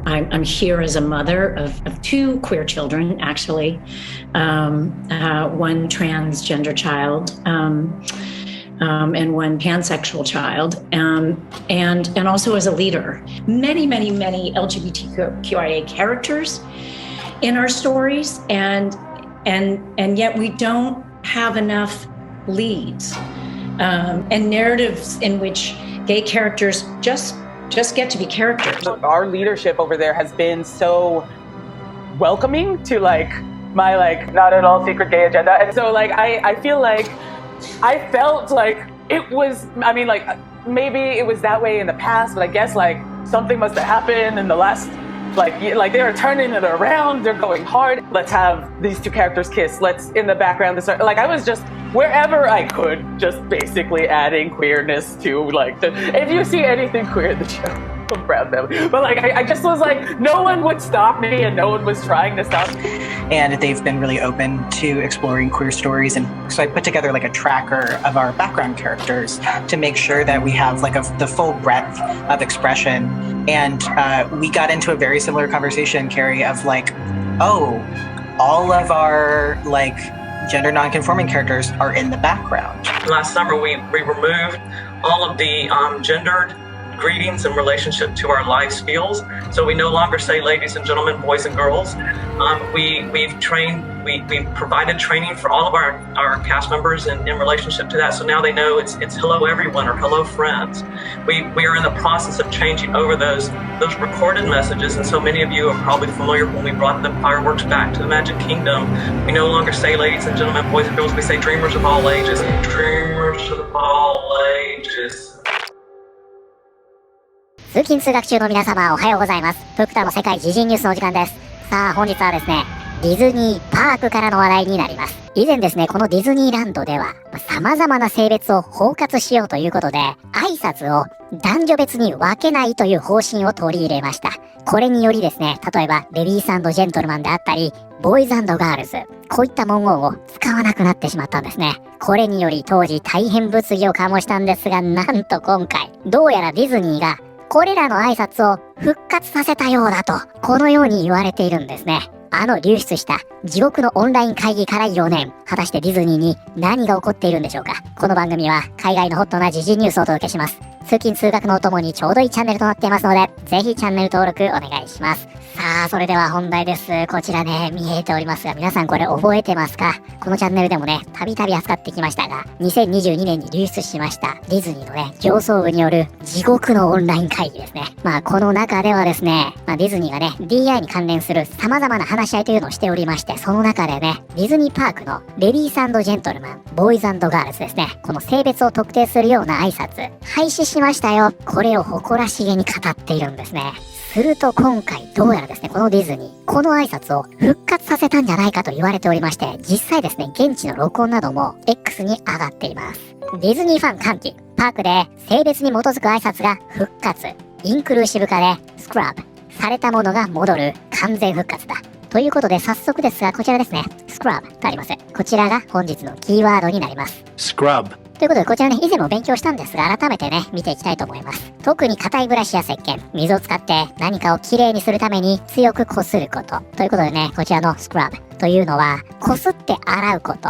I'm here as a mother of two queer children, actually, one transgender child. And one pansexual child, and also as a leader. Many LGBTQIA characters in our stories, and yet we don't have enough leads and narratives in which gay characters just get to be characters. Our leadership over there has been so welcoming to my not at all secret gay agenda, and so I feel like I felt like it was, maybe it was that way in the past, but I guess something must have happened in the last, they are turning it around, they're going hard. Let's have these two characters kiss. Let's, in the background, I was just, wherever I could, just basically adding queerness to, if you see anything queer in the show, I'm proud of them. But I just was no one would stop me and no one was trying to stop me. And they've been really open to exploring queer stories. And so I put together a tracker of our background characters to make sure that we have the full breadth of expression. And we got into a very similar conversation, Carrie, of all of our gender non-conforming characters are in the background. Last summer, we removed all of the gendered greetings in relationship to our life skills. So we no longer say ladies and gentlemen, boys and girls. We've provided training for all of our cast members in relationship to that. So now they know it's hello everyone or hello friends. We are in the process of changing over those recorded messages. And so many of you are probably familiar when we brought the fireworks back to the Magic Kingdom. We no longer say ladies and gentlemen, boys and girls. We say dreamers of all ages. Dreamers of all ages. 通勤通学中の皆様おはようございます。トクターの世界時事ニュースのお時間です。さあ本日はですね、ディズニーパークからの話題になります。以前ですね、このディズニーランドでは様々な性別を包括しようということで、挨拶を男女別に分けないという方針を取り入れました。これによりですね、例えばレディース&ジェントルマンであったり、ボーイズ&ガールズ、こういった文言を使わなくなってしまったんですね。これにより当時大変物議を醸したんですが、なんと今回、どうやらディズニーがこれらの挨拶を復活させたようだと、このように言われているんですね。流出した地獄のオンライン会議から4年。果たしてディズニーに何が起こっているんでしょうか。この番組は海外のホットな時事ニュースをお届けします。通勤通学のお供にちょうどいいチャンネルとなっていますので、ぜひチャンネル登録お願いします。さあ、それでは本題です。こちらね、見えておりますが、皆さんこれ覚えてますか？このチャンネルでもね、たびたび扱ってきましたが、2022年に流出しましたディズニーのね、上層部による地獄のオンライン会議ですね。この中ではですね、ディズニーがね、DI に関連する様々な話し合いというのをしておりまして、その中でね、ディズニーパークのレディース&ジェントルマン、ボーイズ&ガールズですね、この性別を特定するような挨拶、廃止しましたよ。これを誇らしげに語っているんですね。すると今回どうやらですね、このディズニー、この挨拶を復活させたんじゃないかと言われておりまして、実際ですね、現地の録音なども X に上がっています。ディズニーファン歓喜、パークで性別に基づく挨拶が復活、インクルーシブ化でスクラブされたものが戻る、完全復活だ。ということで早速ですが、こちらですね、スクラブとあります。こちらが本日のキーワードになります。スクラブということで、こちらね、以前も勉強したんですが、改めてね、見ていきたいと思います。特に硬いブラシや石鹸、水を使って何かをきれいにするために強くこすること。ということでね、こちらのスクラブというのは、こすって洗うこと。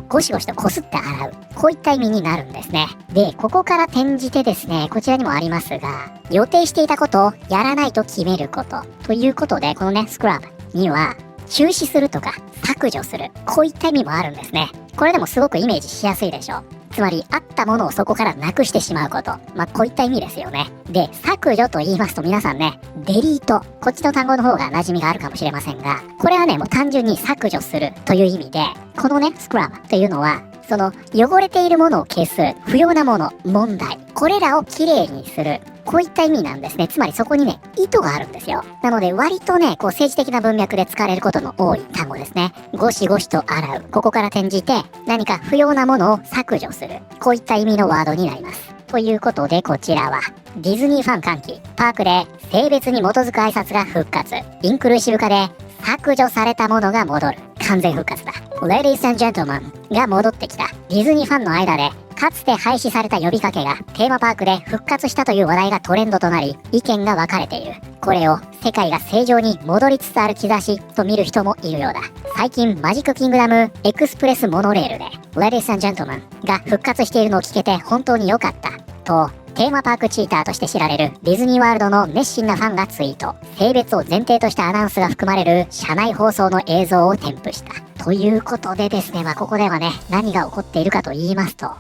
ゴシゴシとこすって洗う。こういった意味になるんですね。で、ここから転じてですね、こちらにもありますが、予定していたことをやらないと決めること。ということで、このね、スクラブには、中止するとか削除する。こういった意味もあるんですね。これでもすごくイメージしやすいでしょう。つまり、あったものをそこからなくしてしまうこと。こういった意味ですよね。で、削除と言いますと皆さんね、デリート。こっちの単語の方が馴染みがあるかもしれませんが、これはね、もう単純に削除するという意味で、このね、スクラブというのは、その汚れているものを消す、不要なもの、問題。これらをきれいにする。こういった意味なんですね。つまりそこにね、意図があるんですよ。なので割とね、政治的な文脈で使われることの多い単語ですね。ゴシゴシと洗う。ここから転じて何か不要なものを削除する。こういった意味のワードになります。ということでこちらは、ディズニーファン歓喜。パークで性別に基づく挨拶が復活。インクルーシブ化で削除されたものが戻る。完全復活だ。Ladies and Gentlemen が戻ってきた。ディズニーファンの間でかつて廃止された呼びかけがテーマパークで復活したという話題がトレンドとなり、意見が分かれている。これを世界が正常に戻りつつある兆しと見る人もいるようだ。最近マジックキングダムエクスプレスモノレールで Ladies and Gentlemen が復活しているのを聞けて本当に良かったと、テーマパークチーターとして知られるディズニーワールドの熱心なファンがツイート。性別を前提としたアナウンスが含まれる社内放送の映像を添付した。ということでですね、ここではね、何が起こっているかと言いますと、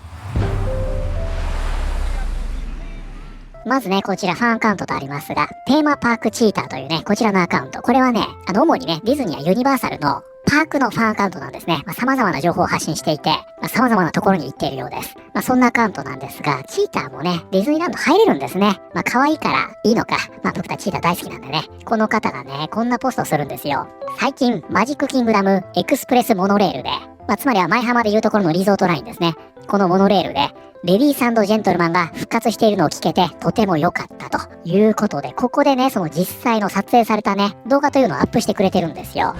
まずね、こちらファンアカウントとありますが、テーマパークチーターというね、こちらのアカウント。これはね、主にね、ディズニーやユニバーサルのパークのファンアカウントなんですね。様々な情報を発信していて、様々なところに行っているようです。そんなアカウントなんですが、チーターもね、ディズニーランド入れるんですね。可愛いからいいのか。僕たちチーター大好きなんでね。この方がね、こんなポストするんですよ。最近、マジックキングダムエクスプレスモノレールで、つまりは舞浜でいうところのリゾートラインですね。このモノレールで、レディース&ジェントルマンが復活しているのを聞けてとても良かったということで、ここでね、その実際の撮影されたね、動画というのをアップしてくれてるんですよ。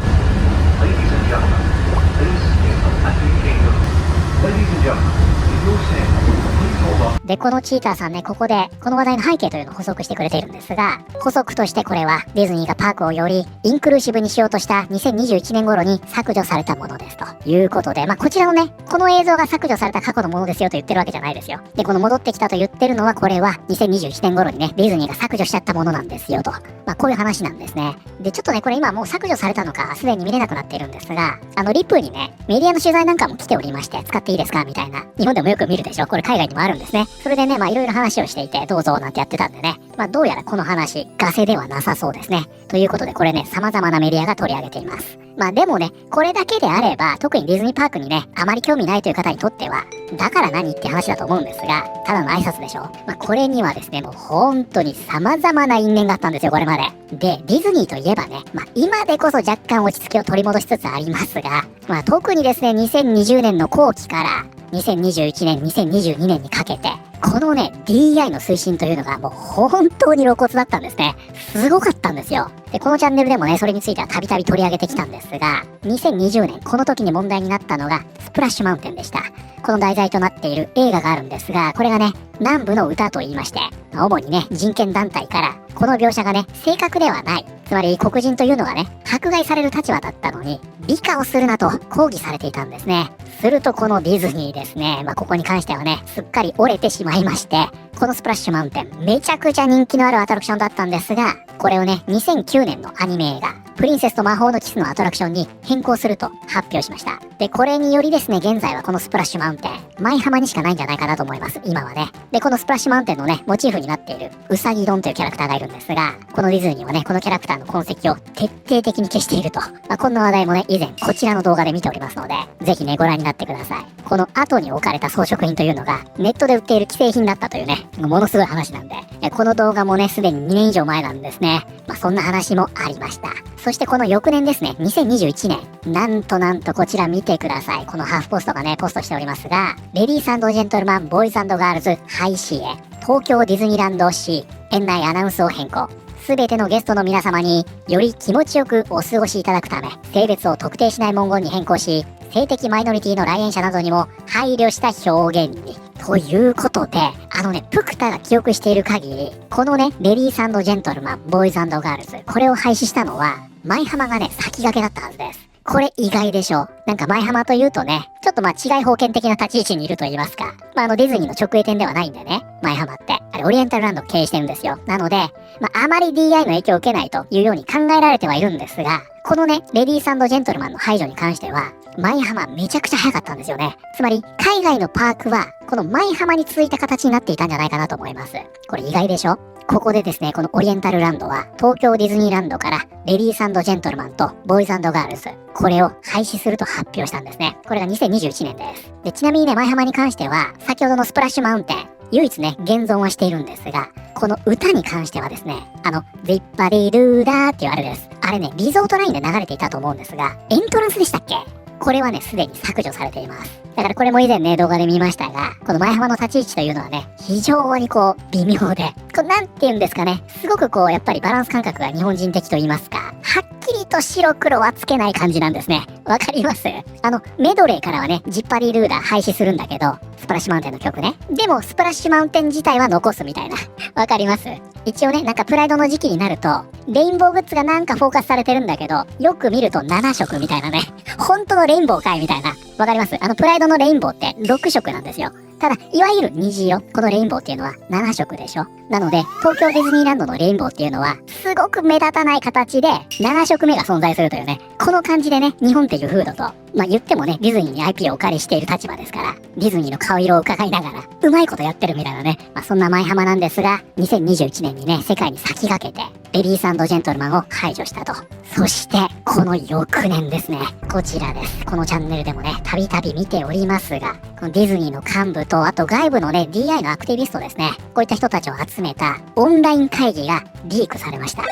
Ladies and gentlemen, this is the Magic Kingdom. Ladies and gentlemen, if you're saying, please hold on. で、このチーターさんね、ここで、この話題の背景というのを補足してくれているんですが、補足としてこれは、ディズニーがパークをよりインクルーシブにしようとした2021年頃に削除されたものですということで、こちらのね、この映像が削除された過去のものですよと言ってるわけじゃないですよ。で、この戻ってきたと言ってるのは、これは2021年頃にね、ディズニーが削除しちゃったものなんですよと。こういう話なんですね。で、ちょっとね、これ今もう削除されたのか、すでに見れなくなっているんですが、リプにね、メディアの取材なんかも来ておりまして、使っていいですかみたいな。日本でもよく見るでしょ。これ海外にもあるんですね。それでね、いろいろ話をしていて、どうぞなんてやってたんでね。どうやらこの話、ガセではなさそうですね。ということで、これね、様々なメディアが取り上げています。でもね、これだけであれば、特にディズニーパークにね、あまり興味ないという方にとっては、だから何って話だと思うんですが、ただの挨拶でしょ。これにはですね、もう本当に様々な因縁があったんですよ、これまで。で、ディズニーといえばね、今でこそ若干落ち着きを取り戻しつつありますが、特にですね、2020年の後期から、2021年、2022年にかけて、このね、DEI の推進というのがもう本当に露骨だったんですね。すごかったんですよ。で、このチャンネルでもね、それについてはたびたび取り上げてきたんですが、2020年、この時に問題になったのが、スプラッシュマウンテンでした。この題材となっている映画があるんですが、これがね、南部の歌と言いまして、主にね、人権団体から、この描写がね、正確ではない。つまり黒人というのがね、迫害される立場だったのに、美化をするなと抗議されていたんですね。するとこのディズニーですね、ここに関してはね、すっかり折れてしまいまして、このスプラッシュマウンテン、めちゃくちゃ人気のあるアトラクションだったんですが、これをね、2009年のアニメ映画、プリンセスと魔法のキスのアトラクションに変更すると発表しました。で、これによりですね、現在はこのスプラッシュマウンテン、舞浜にしかないんじゃないかなと思います、今はね。で、このスプラッシュマウンテンのね、モチーフになっているウサギドンというキャラクターがいるんですが、このディズニーはね、このキャラクターの痕跡を徹底的に消していると。こんな話題もね、以前こちらの動画で見ておりますので、ぜひね、ご覧になってください。この後に置かれた装飾品というのが、ネットで売っている既製品だったというね、ものすごい話なんで、この動画もね、すでに2年以上前なんですね。そんな話もありました。そしてこの翌年ですね、2021年。なんとこちら見てください。このハーフポストがね、ポストしておりますが、レディース&ジェントルマン、ボーイズ&ガールズ、廃止へ、東京ディズニーランド市、園内アナウンスを変更。すべてのゲストの皆様により気持ちよくお過ごしいただくため、性別を特定しない文言に変更し、性的マイノリティの来園者などにも配慮した表現に。ということで、プクタが記憶している限り、このね、レディース&ジェントルマン、ボーイズ&ガールズ、これを廃止したのは、舞浜がね、先駆けだったはずです。これ意外でしょ。舞浜というとね、ちょっと治外法権的な立ち位置にいると言いますか。ディズニーの直営店ではないんでね、舞浜って。あれ、オリエンタルランドを経営してるんですよ。なので、あまり DI の影響を受けないというように考えられてはいるんですが、このね、レディース&ジェントルマンの排除に関しては、舞浜めちゃくちゃ早かったんですよね。つまり、海外のパークは、この舞浜に続いた形になっていたんじゃないかなと思います。これ意外でしょ？ここでですね、このオリエンタルランドは、東京ディズニーランドから、レディース&ジェントルマンと、ボーイズ&ガールズ、これを廃止すると発表したんですね。これが2021年です。で、ちなみにね、舞浜に関しては、先ほどのスプラッシュマウンテン、唯一ね、現存はしているんですが、この歌に関してはですね、ズッパリルーダーっていうあれです。あれね、リゾートラインで流れていたと思うんですが、エントランスでしたっけ？これはね、すでに削除されています。だからこれも以前ね、動画で見ましたが、この舞浜の立ち位置というのはね、非常に微妙で、なんて言うんですかね、すごくやっぱりバランス感覚が日本人的と言いますか、はっきりと白黒はつけない感じなんですね。わかります？メドレーからはね、ジッパリールーダー廃止するんだけど、スプラッシュマウンテンの曲ね。でもスプラッシュマウンテン自体は残すみたいな。わかります？一応ね、なんかプライドの時期になると、レインボーグッズがなんかフォーカスされてるんだけど、よく見ると7色みたいなね。本当のレインボーかいみたいな。わかります？プライドのレインボーって6色なんですよ。ただ、いわゆる虹色。このレインボーっていうのは7色でしょ。なので、東京ディズニーランドのレインボーっていうのは、すごく目立たない形で、7色目が存在するというね。この感じでね、日本っていう風土と、まあ言ってもね、ディズニーに IP をお借りしている立場ですから、ディズニーの顔色を伺いながら、うまいことやってるみたいなね。まあそんな舞浜なんですが、2021年にね、世界に先駆けて、レディース&ジェントルマンを排除したと。そして、この翌年ですね。こちらです。このチャンネルでもね、たびたび見ておりますが、このディズニーの幹部と、あと外部のね、DI のアクティビストですね。こういった人たちを集めたオンライン会議がリークされました。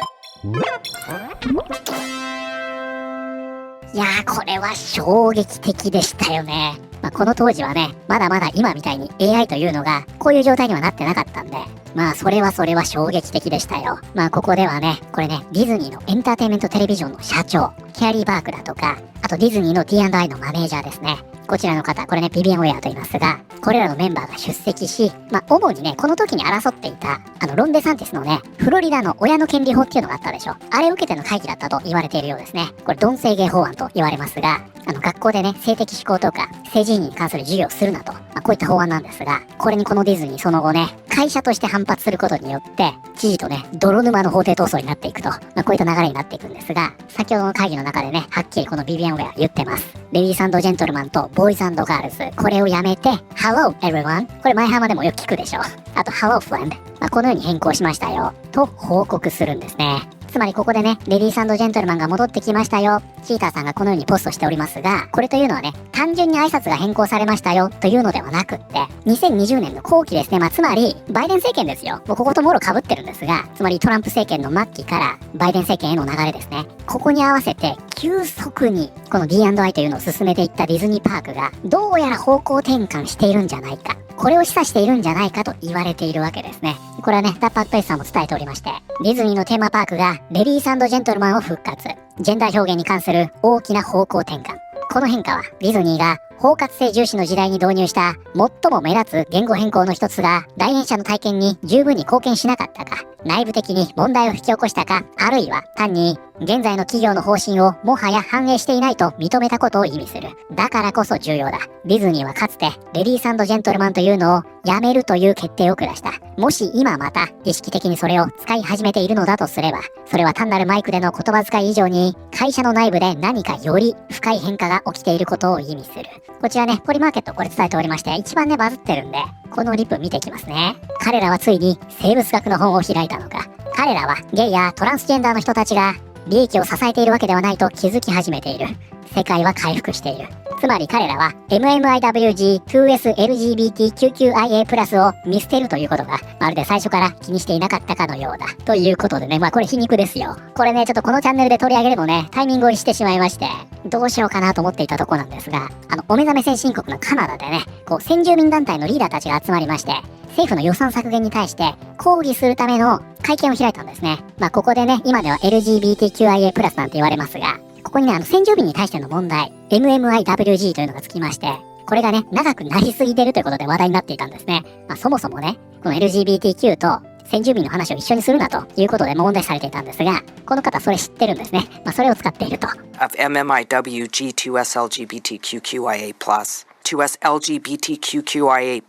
いやー、これは衝撃的でしたよね。まあ、この当時はね、まだまだ今みたいに AI というのが、こういう状態にはなってなかったんで、まあ、それは衝撃的でしたよ。まあ、ここではね、これね、ディズニーのエンターテインメントテレビジョンの社長、キャリー・バークだとか、あとディズニーの D&I のマネージャーですね。こちらの方、これね、ビビアン・ウェアと言いますが、これらのメンバーが出席し、まあ、主にね、この時に争っていた、ロン・デサンティスのね、フロリダの親の権利法っていうのがあったでしょ。あれを受けての会議だったと言われているようですね。これ、同性芸法案と言われますが、学校でね、性的指向とか、性自認に関する授業をするなと、まあ、こういった法案なんですが、これにこのディズニーその後ね、会社として反発することによって、知事とね、泥沼の法廷闘争になっていくと、まあ、こういった流れになっていくんですが、先ほどの会議の中でね、はっきりこのビビアン・ウェア言ってます。レディース&ジェントルマンとボーイズ&ガールズ、これをやめて、Hello everyone。これ前浜でもよく聞くでしょ。あと Hello friend。まあ、このように変更しましたよ。と報告するんですね。つまりここでね、レディース&ジェントルマンが戻ってきましたよ。チーターさんがこのようにポストしておりますが、これというのはね、単純に挨拶が変更されましたよというのではなくって、2020年の後期ですね。まあ、つまり、バイデン政権ですよ。もうここともろ被ってるんですが、つまりトランプ政権の末期からバイデン政権への流れですね。ここに合わせて、急速にこの D&I というのを進めていったディズニーパークが、どうやら方向転換しているんじゃないか。これを示唆しているんじゃないかと言われているわけですね。これはね、ダッパークペースさんも伝えておりまして、ディズニーのテーマパークがレディース&ジェントルマンを復活。ジェンダー表現に関する大きな方向転換。この変化はディズニーが包括性重視の時代に導入した最も目立つ言語変更の一つが来園者の体験に十分に貢献しなかったか、内部的に問題を引き起こしたか、あるいは単に現在の企業の方針をもはや反映していないと認めたことを意味する。だからこそ重要だ。ディズニーはかつてレディース&ジェントルマンというのをやめるという決定を下した。もし今また意識的にそれを使い始めているのだとすれば、それは単なるマイクでの言葉遣い以上に会社の内部で何かより深い変化が起きていることを意味する。こちらね、ポリマーケットこれ伝えておりまして、一番ねバズってるんで、このリプ見ていきますね。彼らはついに生物学の本を開いたのか。彼らはゲイやトランスジェンダーの人たちが利益を支えているわけではないと気づき始めている。世界は回復している。つまり彼らは MMIWG2SLGBTQQIA+ を見捨てるということがまるで最初から気にしていなかったかのようだ。ということでね、まあこれ皮肉ですよ。これね、ちょっとこのチャンネルで取り上げるのね、タイミングをしてしまいまして、どうしようかなと思っていたとこなんですが、お目覚め先進国のカナダでね、こう先住民団体のリーダーたちが集まりまして、政府の予算削減に対して抗議するための会見を開いたんですね。まあここでね、今では LGBTQIA+ なんて言われますが、ここにね、先住民に対しての問題、MMIWG というのがつきまして、これがね、長くなりすぎてるということで話題になっていたんですね。まあそもそもね、この LGBTQ と先住民の話を一緒にするなということで問題視されていたんですが、この方それ知ってるんですね。まあそれを使っていると。Of MMIWG2SLGBTQQIA+. 2SLGBTQQIA+,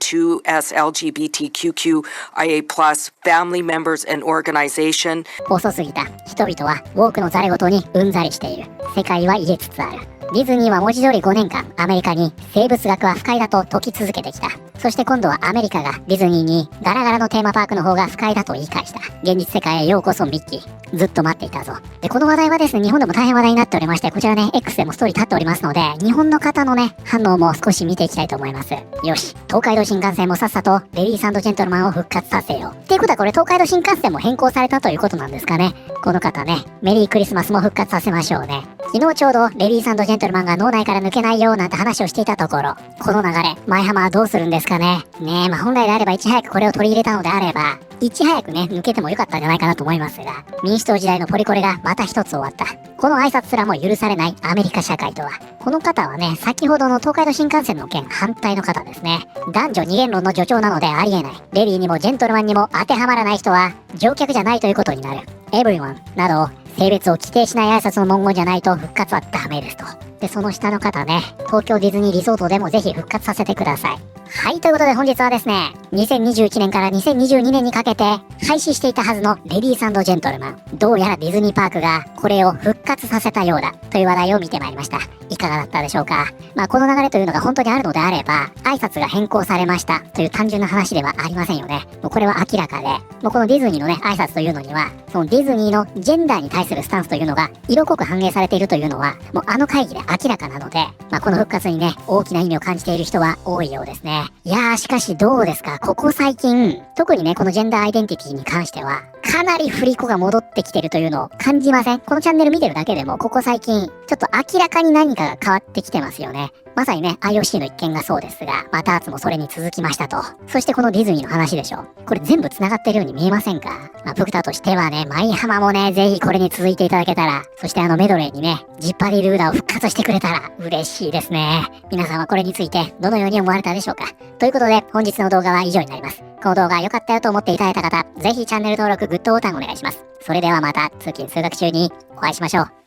2SLGBTQQIA+, family members and organization. 遅すぎた。人々は多くのザレ事にうんざりしている。世界は癒えつつある。ディズニーは文字通り5年間アメリカに生物学は不快だと説き続けてきた。そして今度はアメリカがディズニーにガラガラのテーマパークの方が不快だと言い返した。現実世界へようこそミッキー。ずっと待っていたぞ。で、この話題はですね、日本でも大変話題になっておりまして、こちらね、X でもストーリー立っておりますので、日本の方のね、反応も少し見ていきたいと思います。よし、東海道新幹線もさっさとレディース&ジェントルマンを復活させよう。っていうことはこれ東海道新幹線も変更されたということなんですかね。この方ね、メリークリスマスも復活させましょうね。昨日ちょうどレディース&ジェントルマンが脳内から抜けないよなんて話をしていたところ、この流れ、舞浜はどうするんですかね。ねえ、まあ本来であればいち早くこれを取り入れたのであれば、いち早くね、抜けてもよかったんじゃないかなと思いますが、民主党時代のポリコレがまた一つ終わった。この挨拶すらも許されないアメリカ社会とは、この方はね、先ほどの東海道新幹線の件反対の方ですね。男女二元論の助長なのでありえない。レディーにもジェントルマンにも当てはまらない人は乗客じゃないということになる。everyone など性別を規定しない挨拶の文言じゃないと復活はダメですと。で、その下の方ね、東京ディズニーリゾートでもぜひ復活させてください。はい、ということで本日はですね、2021年から2022年にかけて廃止していたはずのレディース&ジェントルマン。どうやらディズニーパークがこれを復活させたようだという話題を見てまいりました。いかがだったでしょうか。この流れというのが本当にあるのであれば、挨拶が変更されましたという単純な話ではありませんよね。もうこれは明らかで、もうこのディズニーのね、挨拶というのには、そのディズニーのジェンダーに対するスタンスというのが色濃く反映されているというのは、もうあの会議で明らかなので、この復活にね、大きな意味を感じている人は多いようですね。いやー、しかしどうですか、ここ最近、特にね、このジェンダーアイデンティティに関しては、かなり振り子が戻ってきてるというのを感じません？このチャンネル見てるだけでも、ここ最近、ちょっと明らかに何かが変わってきてますよね。まさにね、IOC の一件がそうですが、ダーツもそれに続きましたと。そしてこのディズニーの話でしょ。これ全部繋がってるように見えませんか？プクタとしてはね、舞浜もね、ぜひこれに続いていただけたら、そしてメドレーにね、ジッパリルーダを復活してくれたら嬉しいですね。皆さんはこれについてどのように思われたでしょうか？ということで、本日の動画は以上になります。この動画良かったよと思っていただいた方、ぜひチャンネル登録、グッドボタンお願いします。それではまた通勤通学中にお会いしましょう。